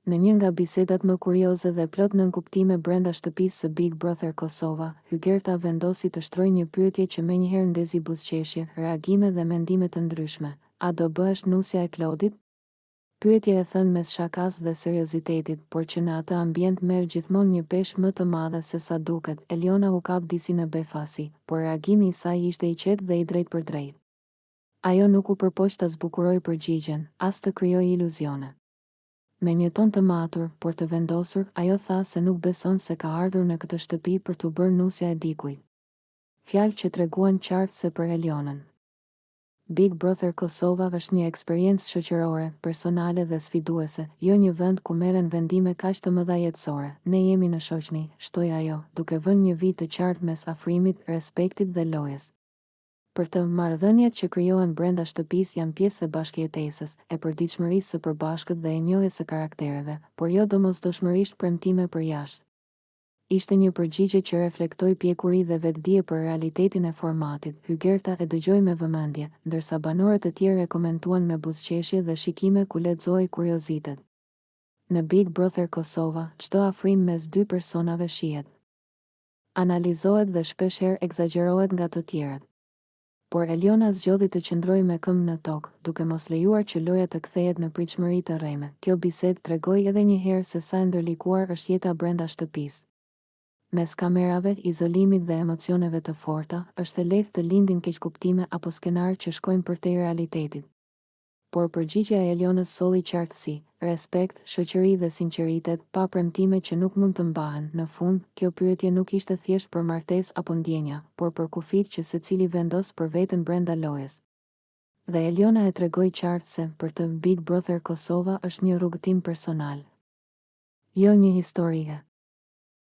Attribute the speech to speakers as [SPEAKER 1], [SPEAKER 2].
[SPEAKER 1] Në një nga bisedat më kurioze dhe plot nënkuptime brenda shtëpisë së Big Brother Kosova, Hygerta vendosi të shtrojë një pyetje që menjëherë ndezi buzëqeshje, reagime dhe mendime të ndryshme. A do bëhesh nusja e Klodit? Pyetje e thënë mes shakas dhe seriozitetit, por që në atë ambient merr gjithmonë një peshë më të madhe se sa duket. Eliona u kap disi në befasi, por reagimi i saj ishte i qetë dhe i drejtë për drejtë. Ajo nuk u përpoq ta zbukuroj përgjigjen, as të krijoj iluzione. Me një ton të matur, por të vendosur, ajo tha se nuk beson se ka ardhur në këtë shtëpi për t'u bërë nusja e dikujt. Fjalë që treguan qartë se për Elionën Big Brother Kosova është një eksperiencë shoqërore, personale dhe sfiduese, jo një vend ku merren vendime kaq të mëdha jetësore. Ne jemi në shoqni, shtoi ajo, duke vënë një vit të qartë mes afrimit, respektit dhe lojës. Për të, marrëdhëniet që krijohen brenda shtëpisë janë pjesë e bashkëjetesës, e përditshmërisë së përbashkët dhe e njohjes së karaktereve, por jo domosdoshmërisht premtime për jashtë. Ishte një përgjigje që reflektoi pjekuri dhe vetdije për realitetin e formatit. Hygerta e dëgjoi me vëmendje, ndërsa banorët e tjerë e komentuan me buzëqeshje dhe shikime ku lexoi kuriozitet. Në Big Brother Kosova, çdo afrim mes dy personave shihet, analizohet dhe shpeshherë egzagerohet nga të tjerët. Por Eliona zgjodhi të qëndrojë me këmbë në tokë, duke mos lejuar që loja të kthehet në pritshmëri të rreme. Kjo bisedë tregoi edhe një herë se sa e ndërlikuar është jeta brenda shtëpisë. Mes kamerave, izolimit dhe emocioneve të forta, është e lehtë të lindin keqkuptime apo skenarë që shkojnë përtej realitetit. Por përgjigjja e Elionës solli qartësi, respekt, shoqëri dhe sinqeritet, pa premtime që nuk mund të mbahen. Në fund, kjo pyetje nuk ishte thjesht për martesë apo ndjenja, por për kufit që secili vendos për veten brenda lojës. Dhe Eliona e tregoi qartë se, për të, Big Brother Kosova është një rrugëtim personal, jo një historie.